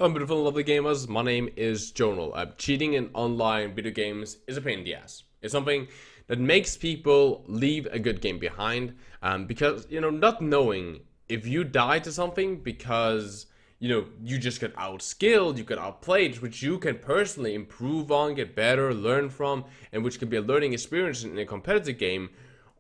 Hello, beautiful and lovely gamers. My name is Jonal. Cheating in online video games is a pain in the ass. It's something that makes people leave a good game behind because, not knowing if you die to something because, you just got outskilled, you got outplayed, which you can personally improve on, get better, learn from, and which can be a learning experience in a competitive game.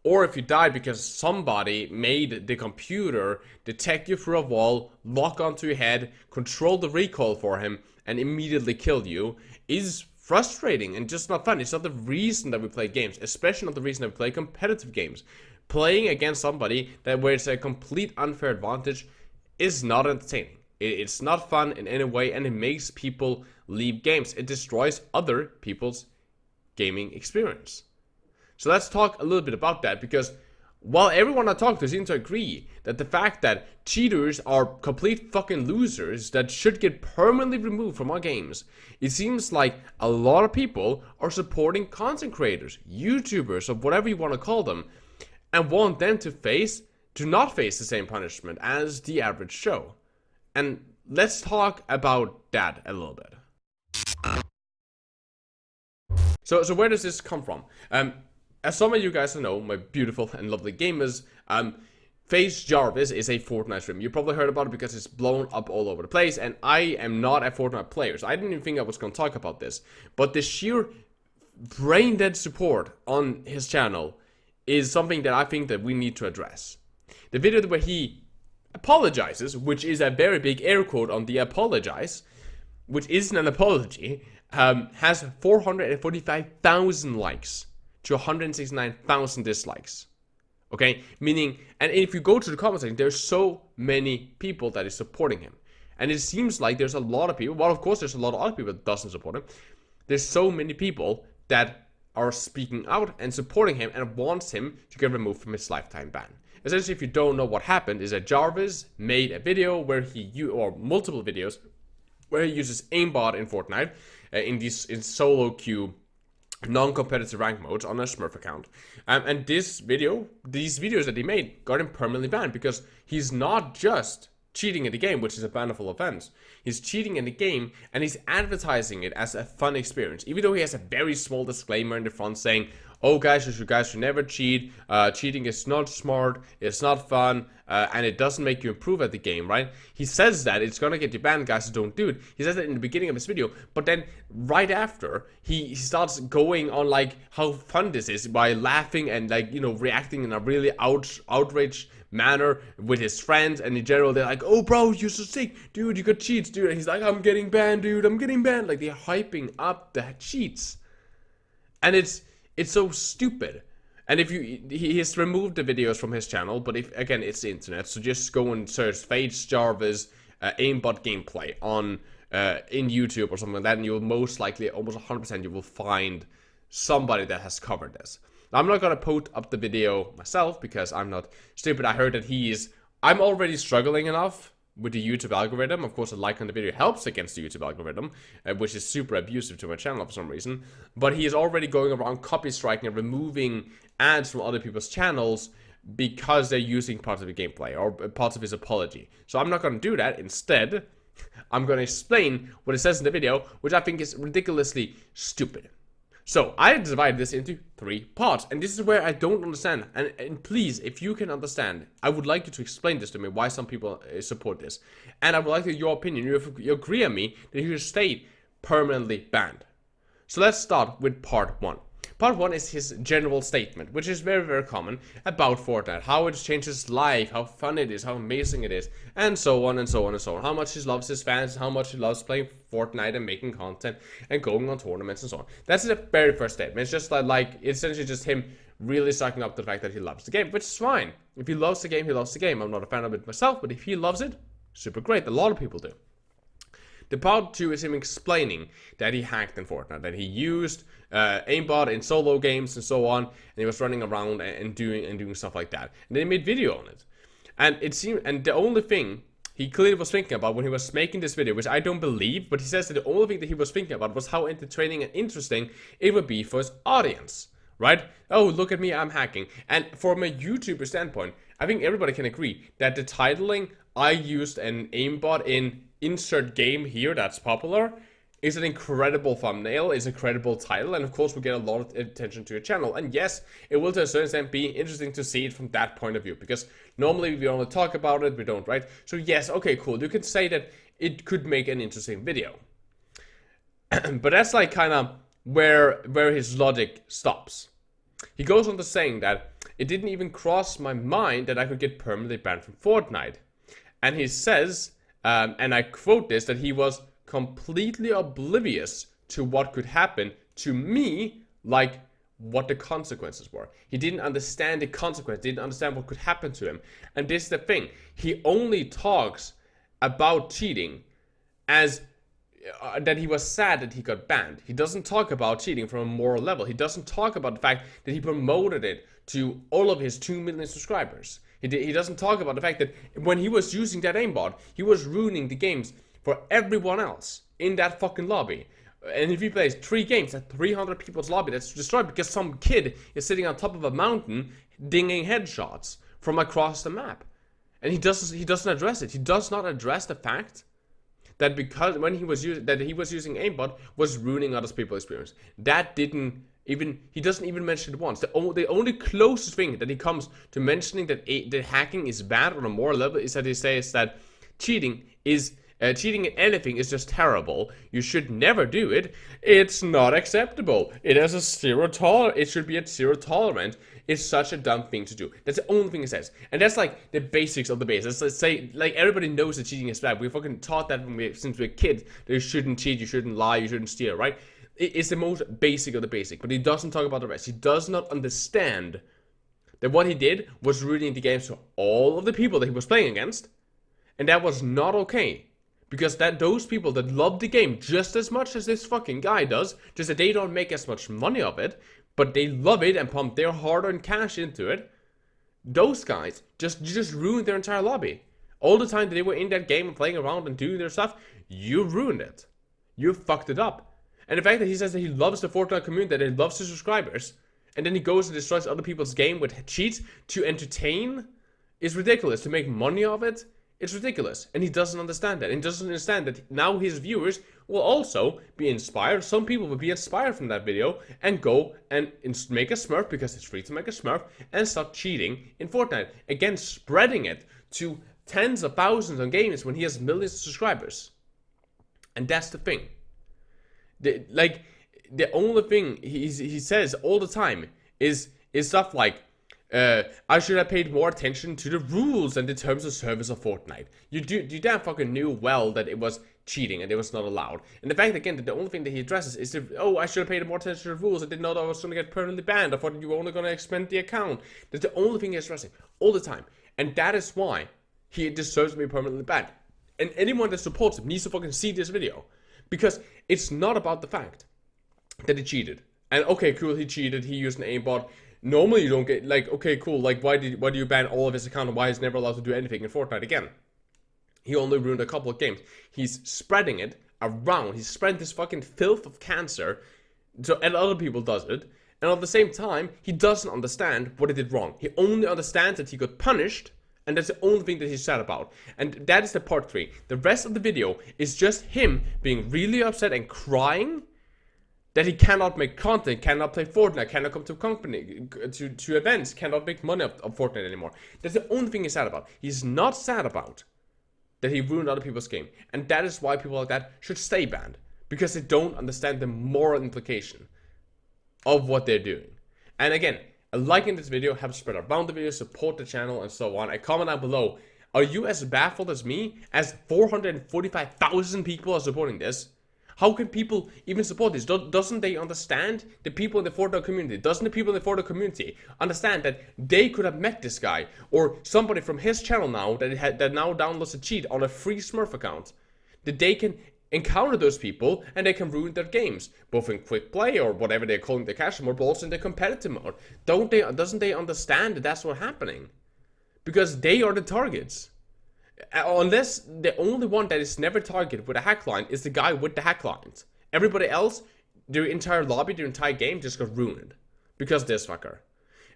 Or if you died because somebody made the computer detect you through a wall, lock onto your head, control the recoil for him, and immediately kill you, is frustrating and just not fun. It's not the reason that we play games, especially not the reason that we play competitive games. Playing against somebody where it's a complete unfair advantage is not entertaining. It's not fun in any way, and it makes people leave games. It destroys other people's gaming experience. So let's talk a little bit about that, because while everyone I talk to seems to agree that the fact that cheaters are complete fucking losers that should get permanently removed from our games, it seems like a lot of people are supporting content creators, YouTubers, or whatever you want to call them, and want them to not face the same punishment as the average Joe. And let's talk about that a little bit. So where does this come from? As some of you guys know, my beautiful and lovely gamers, Faze Jarvis is a Fortnite streamer. You probably heard about it because it's blown up all over the place, and I am not a Fortnite player, so I didn't even think I was going to talk about this. But the sheer brain-dead support on his channel is something that I think that we need to address. The video where he apologizes, which is a very big air quote on the apologize, which isn't an apology, has 445,000 likes to 169,000 dislikes. Okay, meaning, and if you go to the comment section, there's so many people that is supporting him, and it seems like there's a lot of people. Well, of course, there's a lot of other people that doesn't support him. There's so many people that are speaking out and supporting him and wants him to get removed from his lifetime ban. Essentially, if you don't know what happened, is that Jarvis made a video where or multiple videos where he uses Aimbot in Fortnite in solo queue non-competitive rank modes on a Smurf account, and these videos that he made got him permanently banned because he's not just cheating in the game, which is a bannable offense. He's cheating in the game and he's advertising it as a fun experience, even though he has a very small disclaimer in the front saying, "Oh guys, you guys should never cheat. Cheating is not smart, it's not fun, and it doesn't make you improve at the game," right? He says that it's gonna get you banned, guys, so don't do it. He says that in the beginning of his video, but then right after, he starts going on like how fun this is by laughing and reacting in a really outraged manner with his friends, and in general they're like, "Oh bro, you're so sick, dude, you got cheats, dude," and he's like, "I'm getting banned, dude, I'm getting banned." Like, they're hyping up the cheats, and it's so stupid. And if he has removed the videos from his channel, but if again, it's the internet, so just go and search Faze Jarvis Aimbot gameplay on in YouTube or something like that, and you'll most likely, almost 100%, you will find somebody that has covered this. Now, I'm not gonna put up the video myself because I'm not stupid. I heard that I'm already struggling enough with the YouTube algorithm. Of course, a like on the video helps against the YouTube algorithm, which is super abusive to my channel for some reason. But he is already going around copy striking and removing ads from other people's channels because they're using parts of the gameplay or parts of his apology. So I'm not going to do that. Instead, I'm going to explain what it says in the video, which I think is ridiculously stupid. So I divided this into 3 parts, and this is where I don't understand. And please, if you can understand, I would like you to explain this to me, why some people support this. And I would like to your opinion. You agree on me that he should stay permanently banned. So let's start with part 1. Part 1 is his general statement, which is very, very common about Fortnite. How it's changed his life, how fun it is, how amazing it is, and so on and so on and so on. How much he loves his fans, how much he loves playing Fortnite and making content and going on tournaments and so on. That's the very first statement. It's just like it's essentially just him really sucking up the fact that he loves the game, which is fine. If he loves the game, he loves the game. I'm not a fan of it myself, but if he loves it, super great. A lot of people do. The part 2 is him explaining that he hacked in Fortnite, that he used Aimbot in solo games and so on, and he was running around and doing stuff like that. And then he made video on it. And the only thing he clearly was thinking about when he was making this video, which I don't believe, but he says that the only thing that he was thinking about was how entertaining and interesting it would be for his audience. Right? Oh, look at me, I'm hacking. And from a YouTuber standpoint, I think everybody can agree that the titling, "I used an aimbot in insert game here that's popular is an incredible thumbnail, is a credible title, and of course we get a lot of attention to your channel. And yes, it will to a certain extent be interesting to see it from that point of view, because normally we only talk about it, we don't, right? So yes, okay, cool, you can say that it could make an interesting video. But that's like kind of where his logic stops. He goes on to saying that it didn't even cross my mind that I could get permanently banned from Fortnite. And he says, and I quote this, that he was completely oblivious to what could happen to me, like what the consequences were. He didn't understand the consequence, didn't understand what could happen to him. And this is the thing, he only talks about cheating as that he was sad that he got banned. He doesn't talk about cheating from a moral level. He doesn't talk about the fact that he promoted it to all of his 2 million subscribers. He doesn't talk about the fact that when he was using that aimbot, he was ruining the games for everyone else in that fucking lobby. And if he plays 3 games at 300 people's lobby that's destroyed because some kid is sitting on top of a mountain dinging headshots from across the map. And he doesn't address it. He does not address the fact that because when he was using aimbot was ruining other people's experience. That didn't even, he doesn't even mention it once. The only closest thing that he comes to mentioning that hacking is bad on a moral level is that he says that cheating in anything is just terrible. You should never do it. It's not acceptable. It has a it should be at 0 tolerance. It's such a dumb thing to do. That's the only thing he says. And that's like the basics of the basics. Let's say, like, everybody knows that cheating is bad. We fucking taught that since we were kids. That you shouldn't cheat, you shouldn't lie, you shouldn't steal, right? It's the most basic of the basic. But he doesn't talk about the rest. He does not understand that what he did was ruining the games to all of the people that he was playing against. And that was not okay. Because those people that love the game just as much as this fucking guy does, just that they don't make as much money of it, but they love it and pump their hard-earned cash into it, those guys just ruined their entire lobby. All the time that they were in that game and playing around and doing their stuff, you ruined it. You fucked it up. And the fact that he says that he loves the Fortnite community, that he loves his subscribers, and then he goes and destroys other people's game with cheats to entertain, is ridiculous. To make money of it, it's ridiculous. And he doesn't understand that. And he doesn't understand that now his viewers will also be inspired. Some people will be inspired from that video and go and make a Smurf, because it's free to make a Smurf, and start cheating in Fortnite. Again, spreading it to tens of thousands of games when he has millions of subscribers. And that's the thing. The only thing he says all the time is stuff like, I should have paid more attention to the rules and the terms of service of Fortnite. You damn fucking knew well that it was cheating and it was not allowed. And the fact, again, that the only thing that he addresses is I should have paid more attention to the rules. I didn't know that I was going to get permanently banned. I thought you were only going to expand the account. That's the only thing he's addressing all the time. And that is why he deserves to be permanently banned. And anyone that supports him needs to fucking see this video. Because it's not about the fact that he cheated. And okay, cool, he cheated, he used an aimbot. Normally you don't get, like, okay, cool, like, why do you ban all of his account and why he's never allowed to do anything in Fortnite again? He only ruined a couple of games. He's spreading it around. He's spreading this fucking filth of cancer, and other people does it. And at the same time, he doesn't understand what he did wrong. He only understands that he got punished, and that's the only thing that he's sad about. And that is the part 3. The rest of the video is just him being really upset and crying that he cannot make content, cannot play Fortnite, cannot come to company, to events, cannot make money of Fortnite anymore. That's the only thing he's sad about. He's not sad about that he ruined other people's game. And that is why people like that should stay banned. Because they don't understand the moral implication of what they're doing. And again, liking this video, help spread around the video, support the channel, and so on. And comment down below, are you as baffled as me, as 445,000 people are supporting this? How can people even support this? Doesn't they understand the people in the Fortnite community? Doesn't the people in the Fortnite community understand that they could have met this guy, or somebody from his channel now that now downloads a cheat on a free Smurf account, that they can encounter those people and they can ruin their games, both in quick play or whatever they're calling the casual mode, but also in the competitive mode. Doesn't they understand that that's what's happening? Because they are the targets. Unless the only one that is never targeted with a hack line is the guy with the hack lines. Everybody else, their entire lobby, their entire game just got ruined because of this fucker.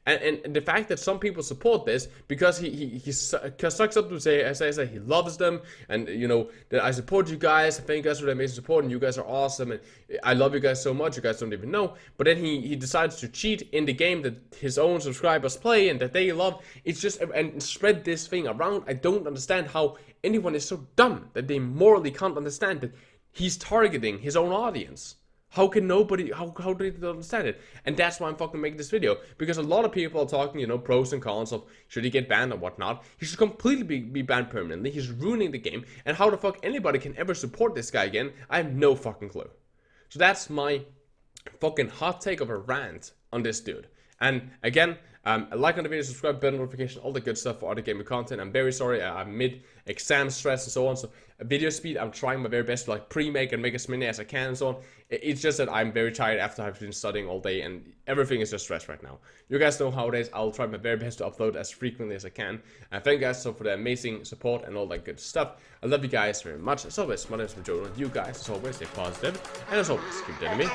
And the fact that some people support this because he sucks up to say that he loves them, and you know that I support you guys, I thank you guys for the amazing support, and you guys are awesome, and I love you guys so much, you guys don't even know. But then he decides to cheat in the game that his own subscribers play and that they love. It's just, and spread this thing around. I don't understand how anyone is so dumb that they morally can't understand that he's targeting his own audience. How can nobody, how do they understand it? And that's why I'm fucking making this video. Because a lot of people are talking, you know, pros and cons of should he get banned or whatnot. He should completely be banned permanently. He's ruining the game. And how the fuck anybody can ever support this guy again, I have no fucking clue. So that's my fucking hot take of a rant on this dude. And again, like on the video, subscribe, bell notification, all the good stuff for other gaming content. I'm very sorry, I'm mid-exam stress and so on, so video speed, I'm trying my very best to like pre-make and make as many as I can and so on. It's just that I'm very tired after I've been studying all day and everything is just stress right now. You guys know how it is. I'll try my very best to upload as frequently as I can. And thank you guys so for the amazing support and all that good stuff. I love you guys very much. As always, my name is Jonal. You guys, as always, stay positive. And as always, keep doing me.